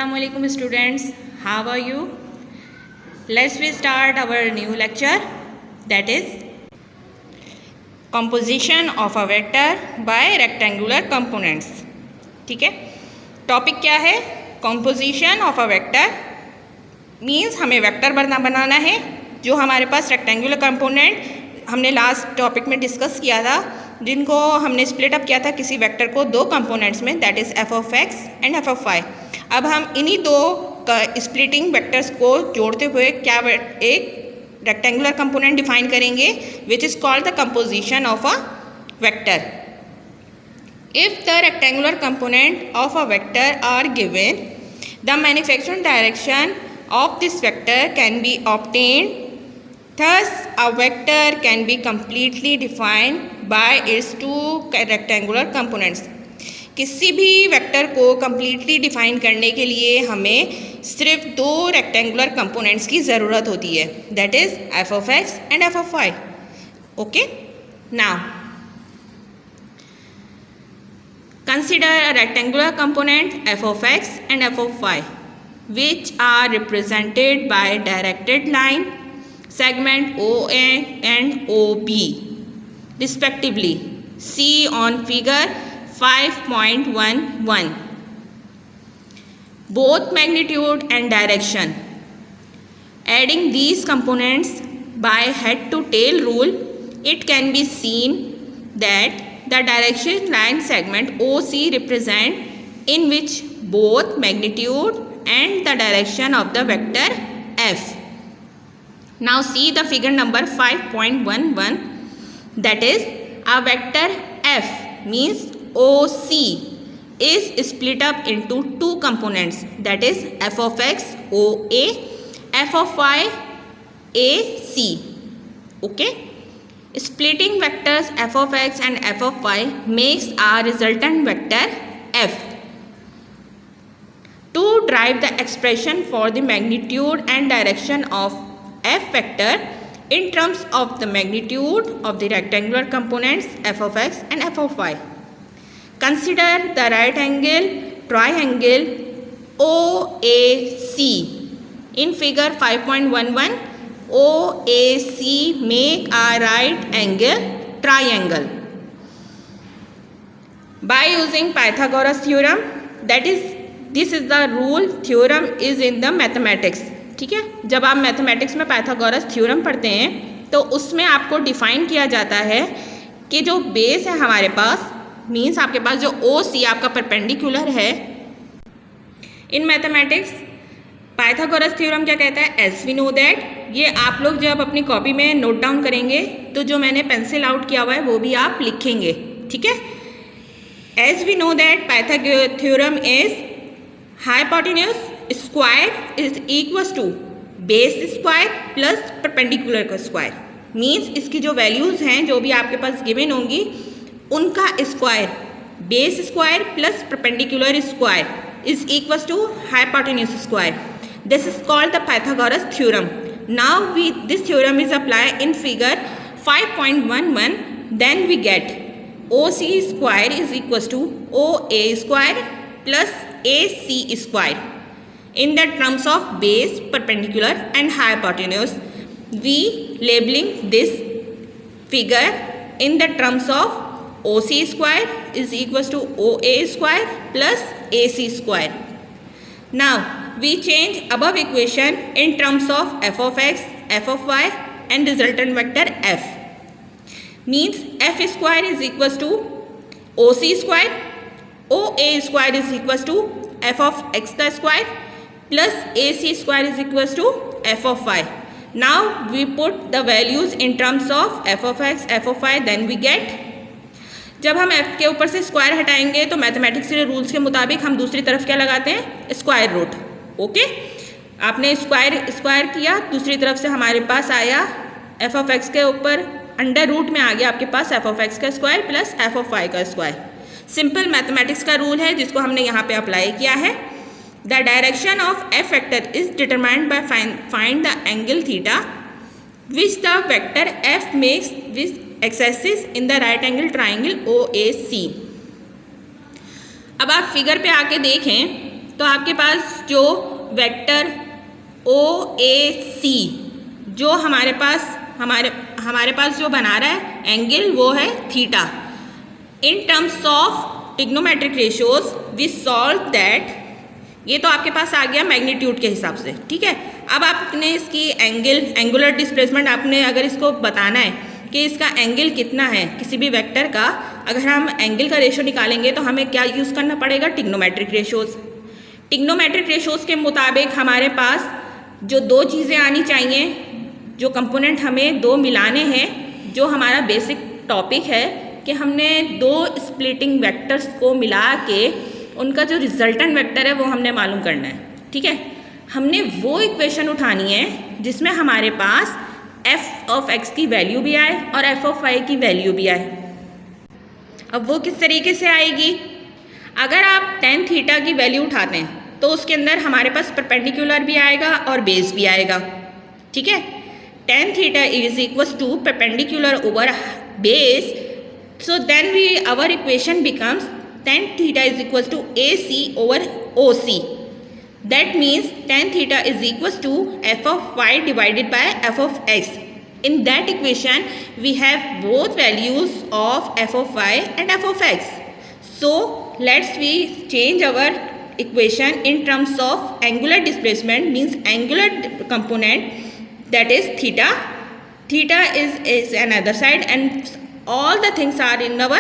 Assalamualaikum students, how are you? Let's we start our new lecture, that is composition of a vector by rectangular components. ठीक है, topic क्या है? composition of a vector means हमें vector बनाना है जो हमारे पास rectangular component हमने last topic में डिस्कस किया था, जिनको हमने स्प्लिट अप किया था किसी वेक्टर को दो कंपोनेंट्स में, that is F of X and F of Y. अब हम इन्हीं दो स्प्लिटिंग वेक्टर्स को जोड़ते हुए क्या एक रेक्टेंगुलर कंपोनेंट डिफाइन करेंगे which is called the composition of a vector. If the rectangular component of a vector are given, the manufacturing direction of this vector can be obtained. Thus, a vector can be completely defined by its two rectangular components. किसी भी vector को completely define करने के लिए हमें सिर्फ दो rectangular components की ज़रूरत होती है, that is f of x and f of y. Okay? Now, consider a rectangular component f of x and f of y, which are represented by directed line segment OA and OB respectively. See on figure 5.11. Both magnitude and direction. Adding these components by head to tail rule, it can be seen that the direction line segment OC represent in which both magnitude and the direction of the vector f. Now see the figure number 5.11, that is a vector f means OC is split up into two components, that is f of x OA, f of y AC. Okay, splitting vectors f of x and f of y makes a resultant vector f. To derive the expression for the magnitude and direction of f vector in terms of the magnitude of the rectangular components f of x and f of y, consider the right angle triangle OAC. In figure 5.11, OAC make a right angle triangle by using Pythagoras theorem, that is this is the rule theorem is in the mathematics. ठीक है, जब आप mathematics में Pythagoras theorem पढ़ते हैं तो उसमें आपको डिफाइन किया जाता है कि जो बेस है हमारे पास, मीन्स आपके पास जो ओ सी आपका परपेंडिकुलर है, इन मैथमेटिक्स पाइथागोरस थ्योरम क्या कहता है, एज वी नो दैट, ये आप लोग जब अपनी कॉपी में नोट डाउन करेंगे तो जो मैंने पेंसिल आउट किया हुआ है वो भी आप लिखेंगे। ठीक है, as we know that Pythagoras theorem is hypotenuse square is equals to base square plus perpendicular का स्क्वायर। मीन्स इसकी जो वैल्यूज़ हैं जो भी आपके पास गिवन होंगी उनका square, base square plus perpendicular square is equals to hypotenuse square. This is called the Pythagoras theorem. Now we this theorem is apply in figure 5.11, then we get OC square is equals to OA स्क्वायर plus AC square. In the terms of base, perpendicular and hypotenuse, we labeling this figure in the terms of OC square is equals to OA square plus AC square. Now we change above equation in terms of f of x, f of y and resultant vector f. Means f square is equals to OC square, OA square is equals to f of x the square plus AC square is equals to f of y. Now we put the values in terms of f of x, f of y, then we get, जब हम f के ऊपर से square हटाएंगे तो mathematics के rules के मुताबिक हम दूसरी तरफ क्या लगाते हैं, स्क्वायर रूट। ओके, आपने स्क्वायर किया, दूसरी तरफ से हमारे पास आया f of x के ऊपर अंडर रूट में आ गया आपके पास f of x का square plus f of y का स्क्वायर। सिंपल मैथमेटिक्स का रूल है जिसको हमने यहाँ पे अप्लाई किया है। The direction of F vector is determined by find the angle theta which the vector F makes which axes in the right angle triangle OAC। अब आप फिगर पे आके देखें तो आपके पास जो वेक्टर OAC जो हमारे पास जो बना रहा है एंगल वो है theta. In terms of trigonometric ratios we solve that, ये तो आपके पास आ गया मैग्नीट्यूड के हिसाब से, ठीक है। अब आपने इसकी एंगुलर डिस्प्लेसमेंट आपने अगर इसको बताना है कि इसका एंगल कितना है किसी भी वेक्टर का, अगर हम एंगल का रेशियो निकालेंगे तो हमें क्या यूज़ करना पड़ेगा, ट्रिग्नोमेट्रिक रेशियोज। ट्रिग्नोमेट्रिक रेशियोज के मुताबिक हमारे पास जो दो चीज़ें आनी चाहिए, जो कंपोनेंट हमें दो मिलाने हैं, जो हमारा बेसिक टॉपिक है कि हमने दो स्प्लिटिंग वेक्टर्स को मिला के उनका जो रिजल्टेंट वेक्टर है वो हमने मालूम करना है, ठीक है। हमने वो इक्वेशन उठानी है जिसमें हमारे पास f ऑफ x की वैल्यू भी आए और f ऑफ y की वैल्यू भी आए। अब वो किस तरीके से आएगी, अगर आप tan थीटा की वैल्यू उठाते हैं तो उसके अंदर हमारे पास परपेंडिकुलर भी आएगा और बेस भी आएगा, ठीक है। tan theta is equal to perpendicular over base, so then our equation becomes tan theta is equals to AC over OC. That means tan theta is equals to f of y divided by f of x. In that equation we have both values of f of y and f of x. So let's we change our equation in terms of angular displacement, means angular component, that is theta. Theta is another side and all the things are in our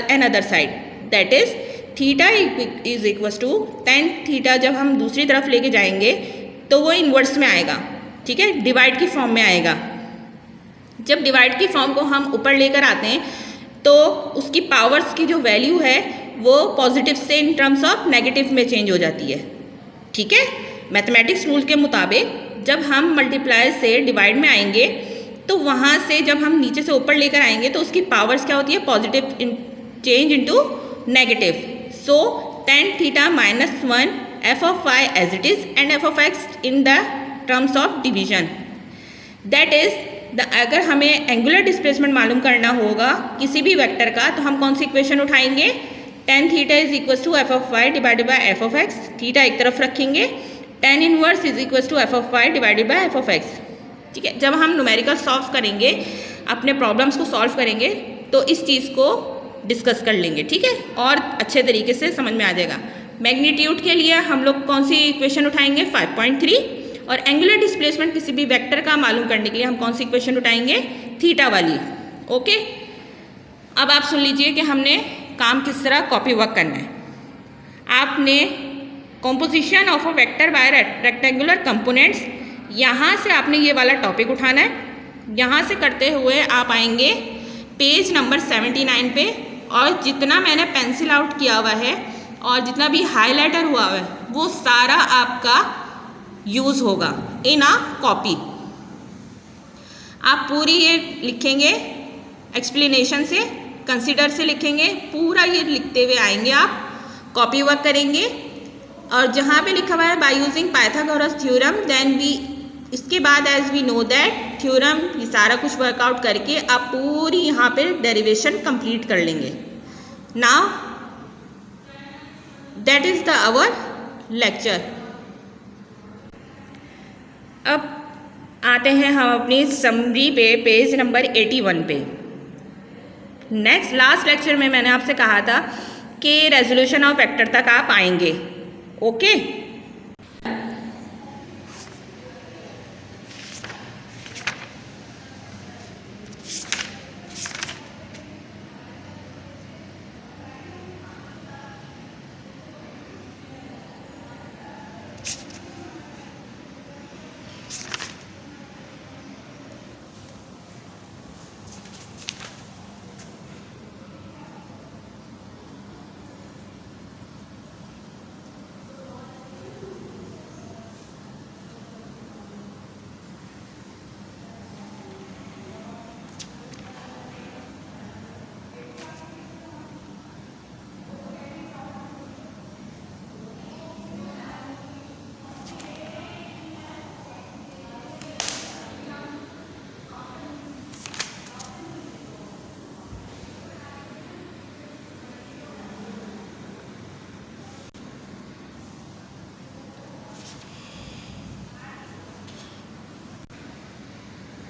another side, that is theta is equals to tan theta. जब हम दूसरी तरफ लेके जाएंगे तो वो inverse में आएगा, ठीक है, डिवाइड की फॉर्म में आएगा। जब डिवाइड की फॉर्म को हम ऊपर लेकर आते हैं तो उसकी पावर्स की जो वैल्यू है वो पॉजिटिव से इन टर्म्स ऑफ नेगेटिव में चेंज हो जाती है, ठीक है। मैथमेटिक्स रूल के मुताबिक जब हम मल्टीप्लाई से डिवाइड में आएंगे तो वहाँ से जब हम नीचे से ऊपर लेकर आएंगे तो उसकी पावर्स क्या होती है, positive change into negative. So tan theta minus 1 f of y as it is and f of x in the terms of division, that is अगर हमें एंगुलर डिस्प्लेसमेंट मालूम करना होगा किसी भी वेक्टर का तो हम कौन सी इक्वेशन उठाएंगे, tan theta is equal to f of y divided by f of x, theta एक तरफ रखेंगे, tan inverse is equal to f of y divided by f of x, ठीक है। जब हम न्यूमेरिकल सॉल्व करेंगे, अपने प्रॉब्लम्स को सॉल्व करेंगे तो इस चीज़ को डिस्कस कर लेंगे, ठीक है, और अच्छे तरीके से समझ में आ जाएगा। मैग्नीट्यूड के लिए हम लोग कौन सी इक्वेशन उठाएंगे, 5.3, और एंगुलर डिस्प्लेसमेंट किसी भी वेक्टर का मालूम करने के लिए हम कौन सी इक्वेशन उठाएंगे, थीटा वाली, ओके। अब आप सुन लीजिए कि हमने काम किस तरह कॉपी वर्क करना है। आपने composition of a vector by rectangular components, यहाँ से आपने ये वाला टॉपिक उठाना है। यहाँ से करते हुए आप आएंगे पेज नंबर 79 पे, और जितना मैंने पेंसिल आउट किया हुआ है और जितना भी हाइलाइटर हुआ है वो सारा आपका यूज़ होगा इन अ कॉपी। आप पूरी ये लिखेंगे एक्सप्लेनेशन से, कंसीडर से लिखेंगे, पूरा ये लिखते हुए आएंगे, आप कॉपी वर्क करेंगे। और जहाँ पे लिखा हुआ है by using Pythagoras theorem, then we, इसके बाद as we know that theorem, ये सारा कुछ वर्कआउट करके आप पूरी यहाँ पे डेरिवेशन कंप्लीट कर लेंगे। Now that is the our lecture. अब आते हैं हम अपनी समरी पे, पेज नंबर 81 पे। नेक्स्ट लास्ट लेक्चर में मैंने आपसे कहा था कि रेजोल्यूशन ऑफ वेक्टर तक आप आएंगे, ओके।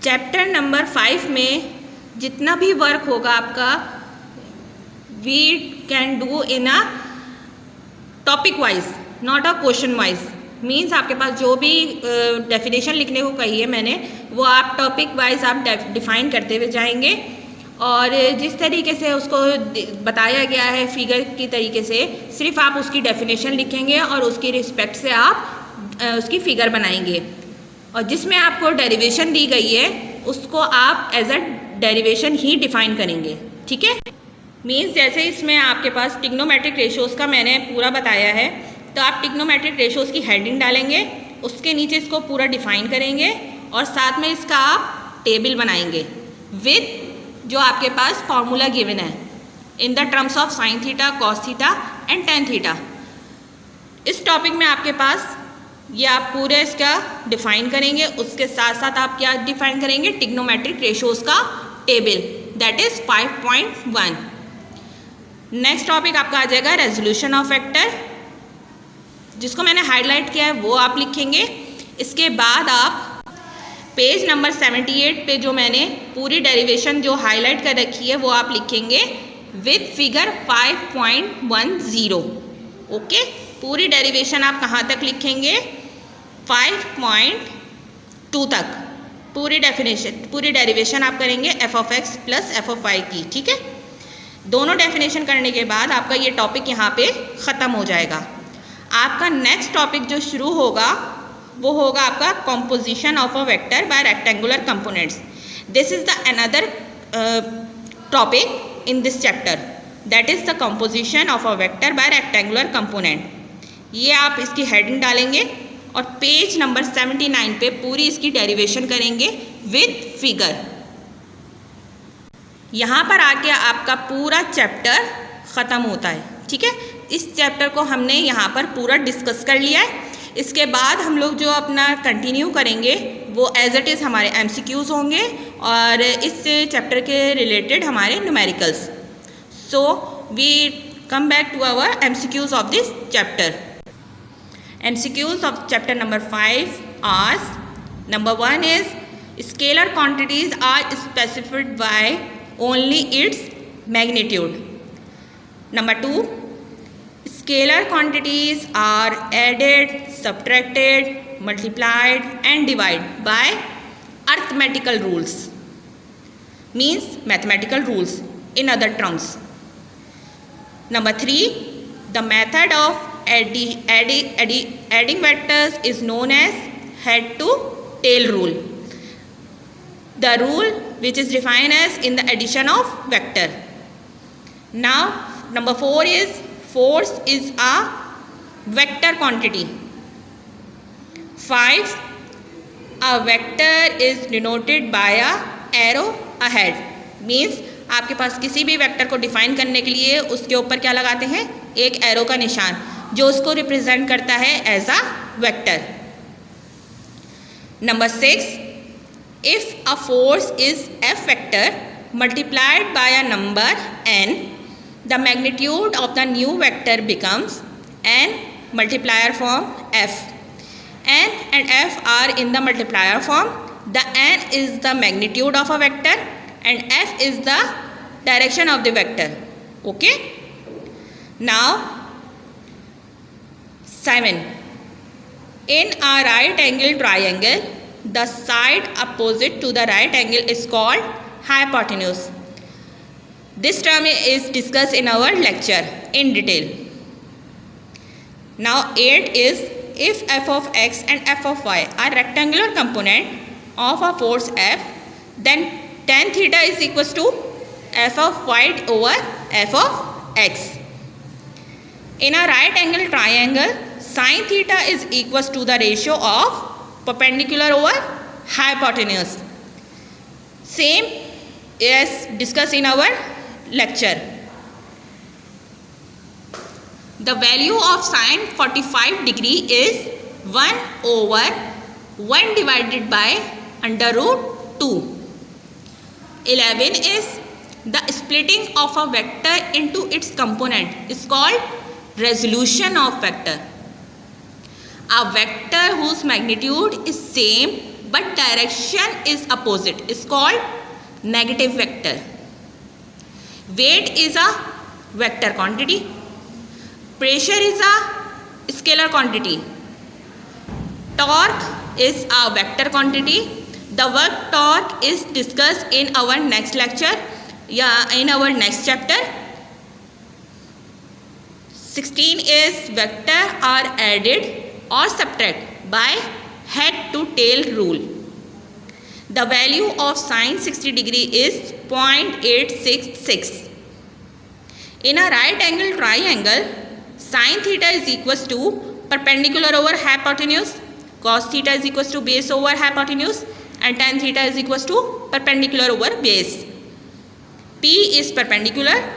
चैप्टर नंबर 5 में जितना भी वर्क होगा आपका, we can do in a topic wise, not a question wise. Means आपके पास जो भी डेफिनेशन लिखने को कही है मैंने, वो आप टॉपिक वाइज आप डिफाइन करते हुए जाएंगे, और जिस तरीके से उसको बताया गया है फिगर की तरीके से, सिर्फ आप उसकी डेफिनेशन लिखेंगे और उसकी रिस्पेक्ट से आप उसकी फिगर बनाएंगे, और जिसमें आपको डेरिवेशन दी गई है उसको आप एज अ डेरिवेशन ही डिफाइन करेंगे। ठीक है, मीन्स जैसे इसमें आपके पास टिग्नोमेट्रिक रेशियोज़ का मैंने पूरा बताया है, तो आप टिग्नोमेट्रिक रेशियोज़ की हेडिंग डालेंगे, उसके नीचे इसको पूरा डिफाइन करेंगे, और साथ में इसका आप टेबल बनाएंगे विद जो आपके पास फॉर्मूला गिवन है इन the terms of sine theta, cos theta and tan theta. इस टॉपिक में आपके पास ये आप पूरे इसका डिफाइन करेंगे, उसके साथ साथ आप क्या डिफाइन करेंगे, टिग्नोमेट्रिक रेशियोज़ का table, that is 5.1। Next topic आपका आ जाएगा रेजोल्यूशन ऑफ वेक्टर, जिसको मैंने हाईलाइट किया है वो आप लिखेंगे। इसके बाद आप पेज नंबर 78 पे जो मैंने पूरी डेरिवेशन जो हाईलाइट कर रखी है वो आप लिखेंगे विद फिगर 5.10। ओके, पूरी डेरिवेशन आप कहाँ तक लिखेंगे, 5.2 तक पूरी डेरिवेशन आप करेंगे f of x plus f of y की। ठीक है, दोनों डेफिनेशन करने के बाद आपका ये टॉपिक यहाँ पे ख़त्म हो जाएगा। आपका नेक्स्ट टॉपिक जो शुरू होगा वो होगा आपका composition of a vector by rectangular components. This is the another topic in this chapter, that is the composition of a vector by rectangular component. ये आप इसकी हेडिंग डालेंगे और पेज नंबर 79 पे पूरी इसकी डेरिवेशन करेंगे विद फिगर। यहाँ पर आके आपका पूरा चैप्टर ख़त्म होता है। ठीक है, इस चैप्टर को हमने यहाँ पर पूरा डिस्कस कर लिया है। इसके बाद हम लोग जो अपना कंटिन्यू करेंगे वो एज इट इज़ हमारे MCQs होंगे और इस चैप्टर के रिलेटेड हमारे numericals. So we come back to our MCQs of this chapter. MCQs of chapter number 5 are, number 1 is scalar quantities are specified by only its magnitude. Number 2, scalar quantities are added, subtracted, multiplied and divided by arithmetical rules, means mathematical rules in other terms. Number 3, the method of adding vectors is known as head to tail rule, the rule which is defined as in the addition of vector. Now number 4 is force is a vector quantity. 5, a vector is denoted by a arrow ahead, means आपके पास किसी भी vector को define करने के लिए उसके ऊपर क्या लगाते हैं, एक एरो का निशान जो उसको रिप्रेजेंट करता है as a vector. Number 6, if a force is f vector multiplied by a number n, the magnitude of the new vector becomes n multiplier form f. n and f are in the multiplier form. The n is the magnitude of a vector and f is the direction of the vector. Okay, now 7, in a right angle triangle the side opposite to the right angle is called hypotenuse. This term is discussed in our lecture in detail. Now 8 is, if f of x and f of y are rectangular component of a force f, then tan theta is equals to f of y over f of x. In a right angle triangle, sin theta is equals to the ratio of perpendicular over hypotenuse. Same as discussed in our lecture. The value of sin 45 degree is 1 over 1 divided by under root 2. 11 is the splitting of a vector into its component is called resolution of vector. A vector whose magnitude is same but direction is opposite, is called negative vector. Weight is a vector quantity. Pressure is a scalar quantity. Torque is a vector quantity. The work torque is discussed in our next lecture, in our next chapter. 16 is vector are added or subtract by head to tail rule. The value of sine 60 degree is 0.866. In a right angle triangle, sine theta is equals to perpendicular over hypotenuse, cos theta is equals to base over hypotenuse, and tan theta is equals to perpendicular over base. P is perpendicular,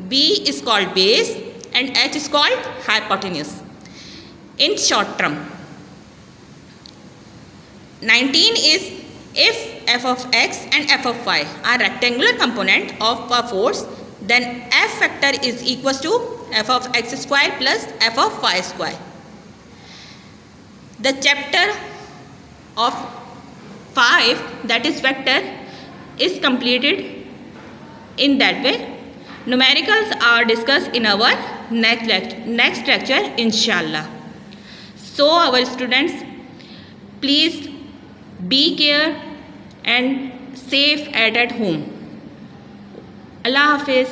B is called base, and H is called hypotenuse. In short term, 19 is if f of x and f of y are rectangular component of a force, then f vector is equals to f of x square plus f of y square. The chapter of 5, that is vector, is completed in that way. Numericals are discussed in our next lecture, inshallah. So our students, please be care and safe at home. Allah Hafiz.